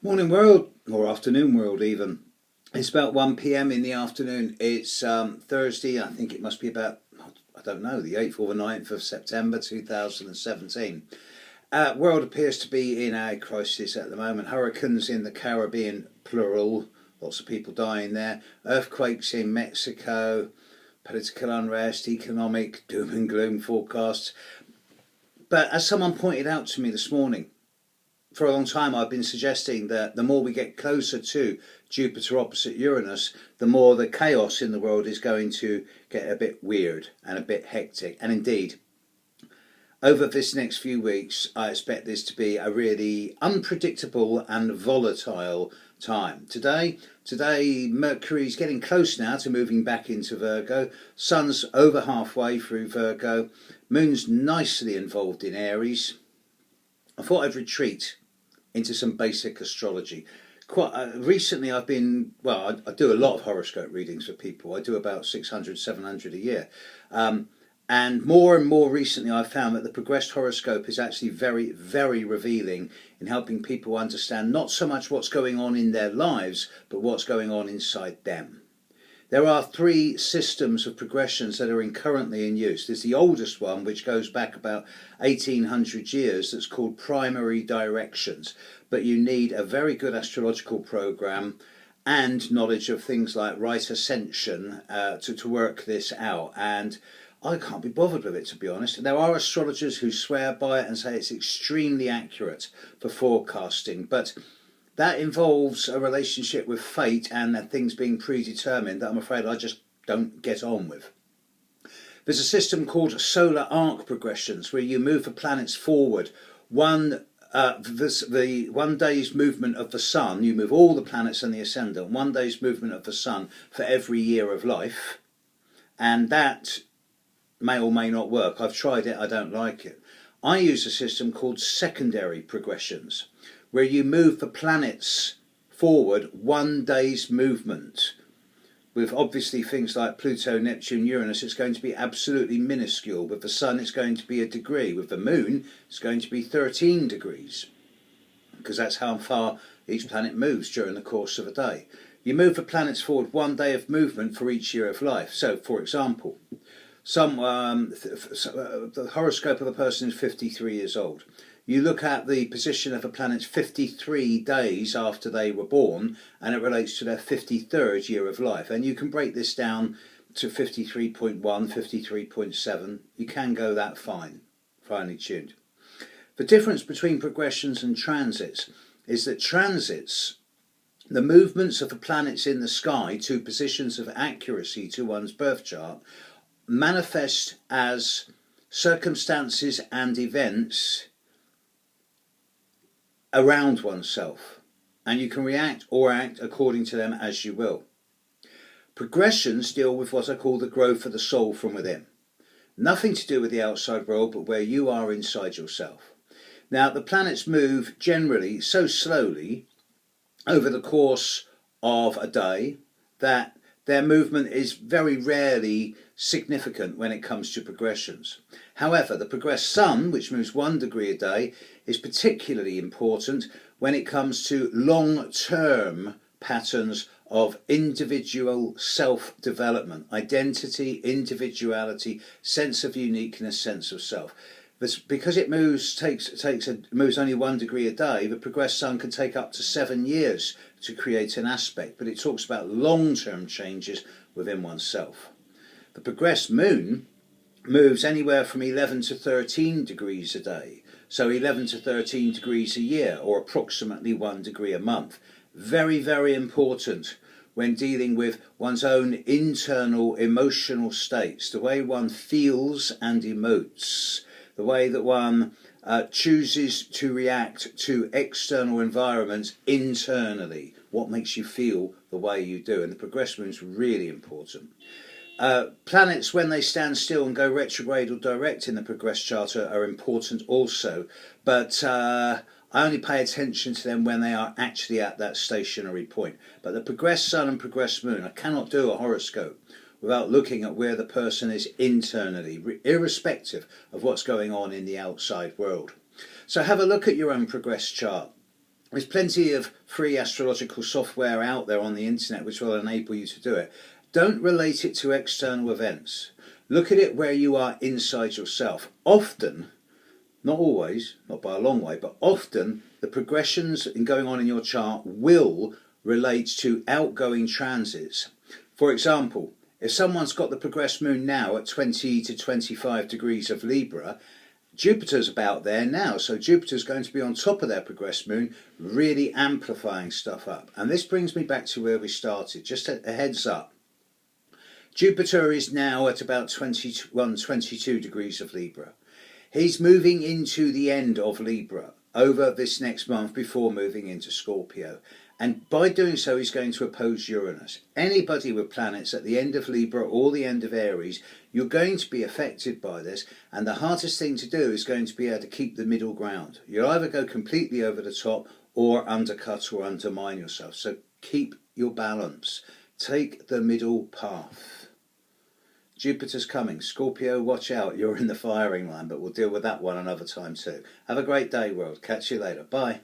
Morning world, or afternoon world even. It's about 1 p.m. in the afternoon. It's Thursday, I think it must be about, I don't know, the 8th or the 9th of September 2017. World appears to be in a crisis at the moment. Hurricanes in the Caribbean, plural, lots of people dying there. Earthquakes in Mexico, political unrest, economic doom and gloom forecasts. But as someone pointed out to me this morning, for a long time I've been suggesting that the more we get closer to Jupiter opposite Uranus, the more the chaos in the world is going to get a bit weird and a bit hectic. And indeed, over this next few weeks, I expect this to be a really unpredictable and volatile time. Today, Mercury's getting close now to moving back into Virgo. Sun's over halfway through Virgo. Moon's nicely involved in Aries. I thought I'd retreat into some basic astrology. Quite recently I do a lot of horoscope readings for people. I do about 600, 700 a year. And more recently I've found that the progressed horoscope is actually very, very revealing in helping people understand not so much what's going on in their lives, but what's going on inside them. There are three systems of progressions that are currently in use. There's the oldest one, which goes back about 1800 years, that's called primary directions. But you need a very good astrological program and knowledge of things like right ascension to work this out. And I can't be bothered with it, to be honest. There are astrologers who swear by it and say it's extremely accurate for forecasting, but that involves a relationship with fate and things being predetermined that I'm afraid I just don't get on with. There's a system called solar arc progressions where you move the planets forward. The 1 day's movement of the sun, you move all the planets and the ascendant, 1 day's movement of the sun for every year of life. And that may or may not work. I've tried it, I don't like it. I use a system called secondary progressions, where you move the planets forward 1 day's movement. With obviously things like Pluto, Neptune, Uranus, it's going to be absolutely minuscule. With the Sun, it's going to be a degree. With the Moon, it's going to be 13 degrees, because that's how far each planet moves during the course of a day. You move the planets forward 1 day of movement for each year of life. So, for example, the horoscope of a person is 53 years old. You look at the position of a planet's 53 days after they were born, and it relates to their 53rd year of life. And you can break this down to 53.1, 53.7. You can go that finely tuned. The difference between progressions and transits is that transits, the movements of the planets in the sky to positions of accuracy to one's birth chart, manifest as circumstances and events around oneself, and you can react or act according to them as you will. Progressions deal with what I call the growth of the soul from within. Nothing to do with the outside world, but where you are inside yourself. Now, the planets move generally so slowly over the course of a day that their movement is very rarely significant when it comes to progressions. However, the progressed Sun, which moves 1 degree a day, is particularly important when it comes to long-term patterns of individual self-development, identity, individuality, sense of uniqueness, sense of self. Because it moves only 1 degree a day, the progressed Sun can take up to 7 years to create an aspect, but it talks about long-term changes within oneself. The progressed Moon moves anywhere from 11 to 13 degrees a day, so 11 to 13 degrees a year, or approximately 1 degree a month. Very, very important when dealing with one's own internal emotional states, the way one feels and emotes, the way that one chooses to react to external environments internally, what makes you feel the way you do. And the progressed Moon is really important. Planets, when they stand still and go retrograde or direct in the progressed chart, are important also, but I only pay attention to them when they are actually at that stationary point. But the progressed Sun and progressed Moon, I cannot do a horoscope without looking at where the person is internally, irrespective of what's going on in the outside world. So have a look at your own progressed chart. There's plenty of free astrological software out there on the internet which will enable you to do it. Don't relate it to external events. Look at it where you are inside yourself. Often, not always, not by a long way, but often the progressions in going on in your chart will relate to outgoing transits. For example, if someone's got the progressed moon now at 20 to 25 degrees of Libra, Jupiter's about there now, so Jupiter's going to be on top of their progressed moon, really amplifying stuff up. And this brings me back to where we started, just a heads up. Jupiter is now at about 21, 22 degrees of Libra. He's moving into the end of Libra over this next month before moving into Scorpio. And by doing so, he's going to oppose Uranus. Anybody with planets at the end of Libra or the end of Aries, you're going to be affected by this. And the hardest thing to do is going to be able to keep the middle ground. You'll either go completely over the top or undercut or undermine yourself. So keep your balance. Take the middle path. Jupiter's coming. Scorpio, watch out. You're in the firing line, but we'll deal with that one another time too. Have a great day, world. Catch you later. Bye.